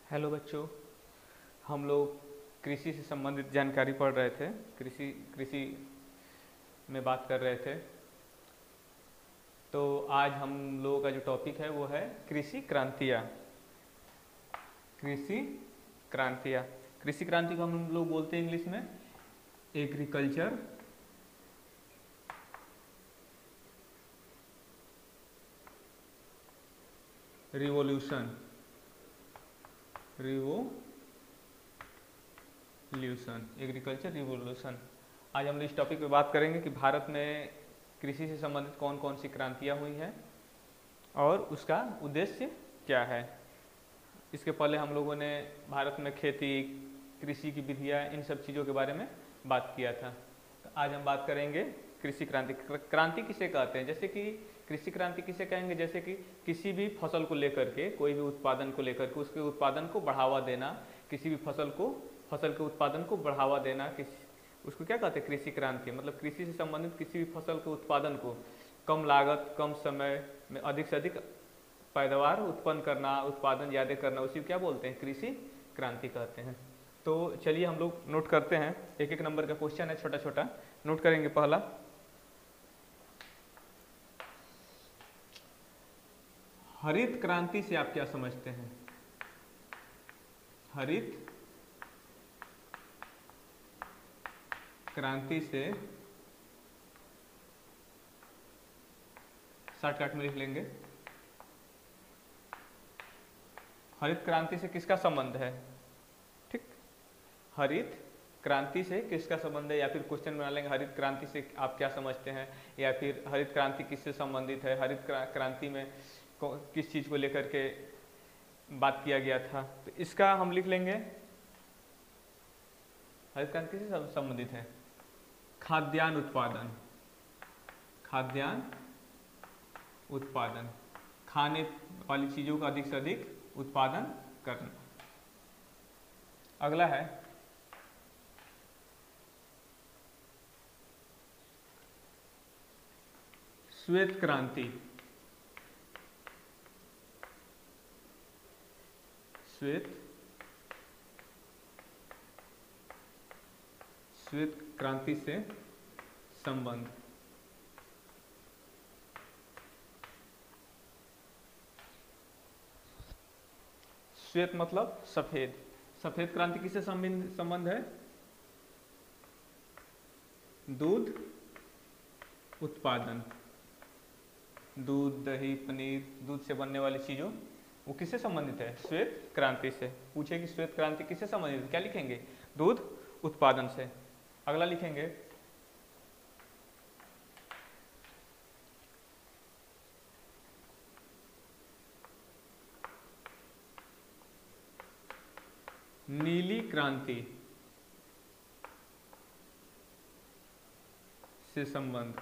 Hello बच्चों। हम लोग कृषि से संबंधित जानकारी पढ़ रहे थे। कृषि कृषि में बात कर रहे थे। तो आज हम लोगों का जो टॉपिक है वो है कृषि क्रांतियाँ। कृषि क्रांतियाँ कृषि क्रांति को हम लोग बोलते हैं इंग्लिश में एग्रीकल्चर रिवोल्यूशन। Agriculture revolution. आज हम इस टॉपिक पे बात करेंगे कि भारत में कृषि से संबंधित कौन कौन सी क्रांतियाँ हुई हैं और उसका उद्देश्य क्या है। इसके पहले हम लोगों ने भारत में खेती, कृषि की विधियाँ, इन सब चीज़ों के बारे में बात किया था। तो आज हम बात करेंगे कृषि क्रांति। क्रांति किसे कहते हैं? जैसे कि कृषि क्रांति किसे कहेंगे? जैसे कि किसी भी फसल को लेकर के, कोई भी उत्पादन को लेकर के उसके उत्पादन को बढ़ावा देना, किसी भी फसल के उत्पादन को बढ़ावा देना, उसको क्या कहते हैं? कृषि क्रांति। मतलब कृषि से संबंधित किसी भी फसल के उत्पादन को कम लागत, कम समय में अधिक से अधिक पैदावार उत्पन्न करना, उत्पादन ज़्यादा करना, उसी को क्या बोलते हैं? कृषि क्रांति कहते हैं। तो चलिए हम लोग नोट करते हैं। एक एक नंबर का क्वेश्चन है, छोटा छोटा नोट करेंगे। पहला, हरित क्रांति से आप क्या समझते हैं? हरित क्रांति से शॉर्टकट में लिख लेंगे। हरित क्रांति से किसका संबंध है? ठीक, हरित क्रांति से किसका संबंध है, या फिर क्वेश्चन बना लेंगे हरित क्रांति से आप क्या समझते हैं, या फिर हरित क्रांति किससे संबंधित है, हरित क्रांति में किस चीज़ को लेकर के बात किया गया था। तो इसका हम लिख लेंगे हरित क्रांति से संबंधित है खाद्यान्न उत्पादन। खाद्यान्न उत्पादन, खाने वाली चीज़ों का अधिक से अधिक उत्पादन करना। अगला है श्वेत क्रांति। श्वेत क्रांति से संबंध। श्वेत मतलब सफेद। सफेद क्रांति किससे संबंध है? दूध उत्पादन। दूध, दही, पनीर, दूध से बनने वाली चीज़ों, वो किससे संबंधित है? श्वेत क्रांति से। पूछे कि श्वेत क्रांति किससे संबंधित है, क्या लिखेंगे? दूध उत्पादन से। अगला लिखेंगे नीली क्रांति से संबंध।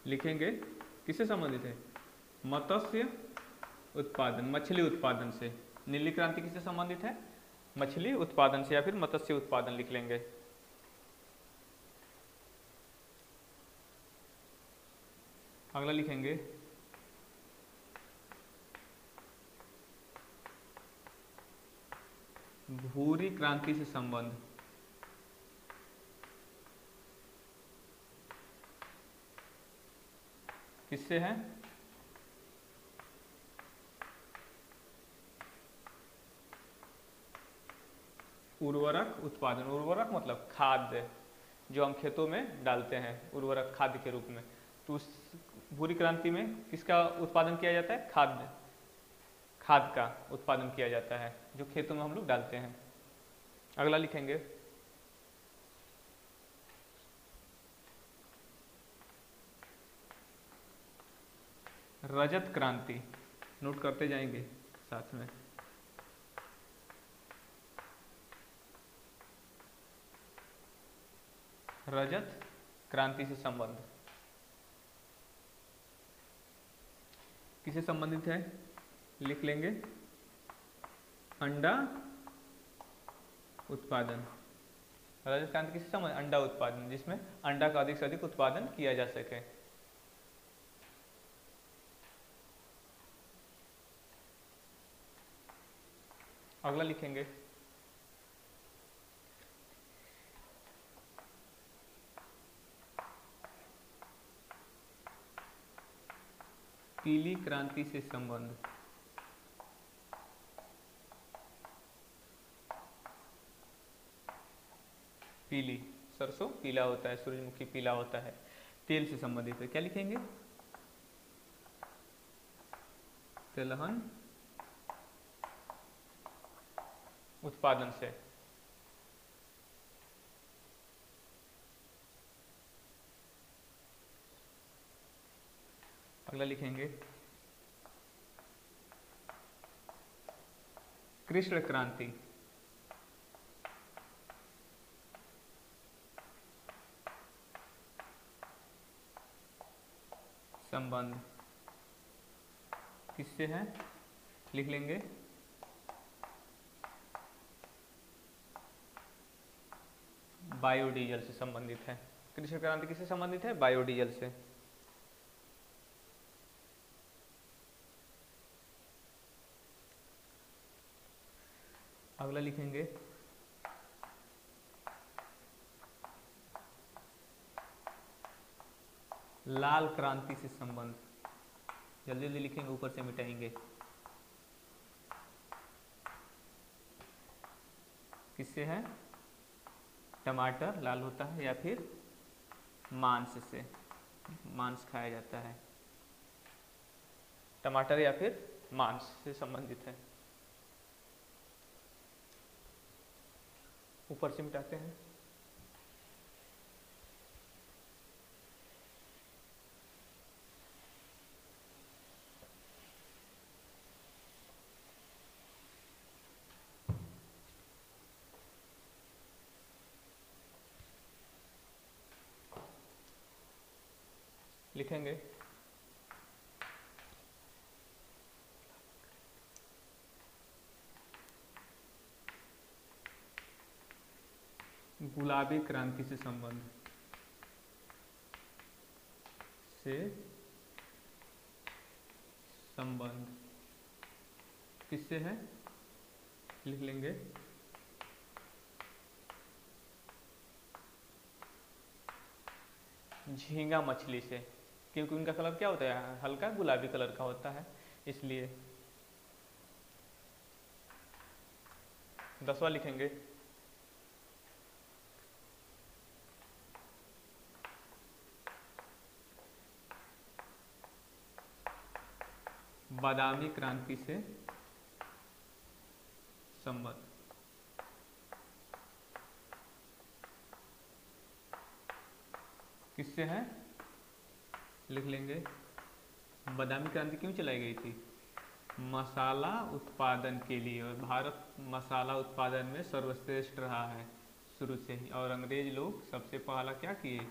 लिखेंगे किससे संबंधित है? मत्स्य उत्पादन, मछली उत्पादन से। नीली क्रांति किससे संबंधित है? मछली उत्पादन से, या फिर मत्स्य उत्पादन लिख लेंगे। अगला लिखेंगे भूरी क्रांति से संबंध। किससे है? उर्वरक उत्पादन। उर्वरक मतलब खाद जो हम खेतों में डालते हैं, उर्वरक खाद के रूप में। तो उस भूरी क्रांति में किसका उत्पादन किया जाता है? खाद का उत्पादन किया जाता है जो खेतों में हम लोग डालते हैं। अगला लिखेंगे रजत क्रांति। नोट करते जाएंगे साथ में। रजत क्रांति से संबंध किससे संबंधित है? लिख लेंगे अंडा उत्पादन। रजत क्रांति किससे संबंधित? अंडा उत्पादन, जिसमें अंडा का अधिक से अधिक उत्पादन किया जा सके। अगला लिखेंगे पीली क्रांति से संबंध। पीली, सरसों पीला होता है, सूरजमुखी पीला होता है, तेल से संबंधित है। क्या लिखेंगे? तिलहन उत्पादन से। अगला लिखेंगे कृष्ण क्रांति संबंध किससे है? लिख लेंगे बायोडीजल से संबंधित है। कृषि क्रांति किससे संबंधित है? बायोडीजल से। अगला लिखेंगे लाल क्रांति से संबंध। जल्दी जल्दी लिखेंगे, ऊपर से मिटाएंगे। किससे है? टमाटर लाल होता है या फिर मांस से, मांस खाया जाता है। टमाटर या फिर मांस से संबंधित है। ऊपर से मिटाते हैं। लिखेंगे गुलाबी क्रांति से संबंध। से संबंध किससे है? लिख लेंगे झींगा मछली से, क्योंकि उनका कलर क्या होता है? हल्का गुलाबी कलर का होता है, इसलिए। 10वां लिखेंगे बादामी क्रांति से संबंध। किससे है? लिख लेंगे बादामी क्रांति क्यों चलाई गई थी? मसाला उत्पादन के लिए, और भारत मसाला उत्पादन में सर्वश्रेष्ठ रहा है शुरू से ही। और अंग्रेज लोग सबसे पहला क्या किए?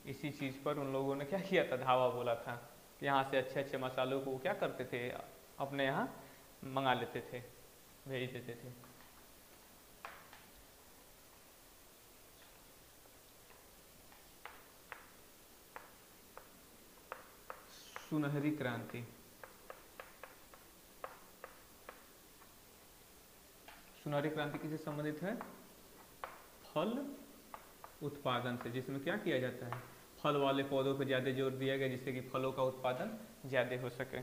इसी चीज़ पर उन लोगों ने क्या किया था? धावा बोला था कि यहाँ से अच्छे अच्छे मसालों को क्या करते थे? अपने यहाँ मंगा लेते थे, भेज देते थे। सुनहरी क्रांति। सुनहरी क्रांति किससे संबंधित है? फल उत्पादन से, जिसमें क्या किया जाता है? फल वाले पौधों पर ज्यादा जोर दिया गया, जिससे कि फलों का उत्पादन ज्यादा हो सके।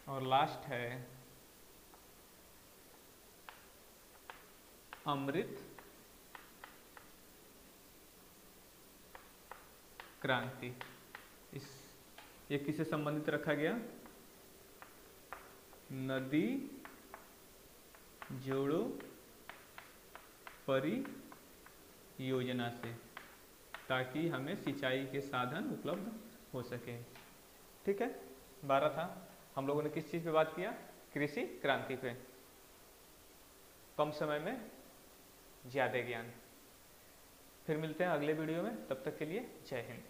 और लास्ट है अमृत क्रांति। इस ये किससे संबंधित रखा गया? नदी जोड़ो परियोजना से, ताकि हमें सिंचाई के साधन उपलब्ध हो सके। ठीक है, 12 था। हम लोगों ने किस चीज़ पे बात किया? कृषि क्रांति पे। कम समय में ज़्यादा ज्ञान। फिर मिलते हैं अगले वीडियो में, तब तक के लिए जय हिंद।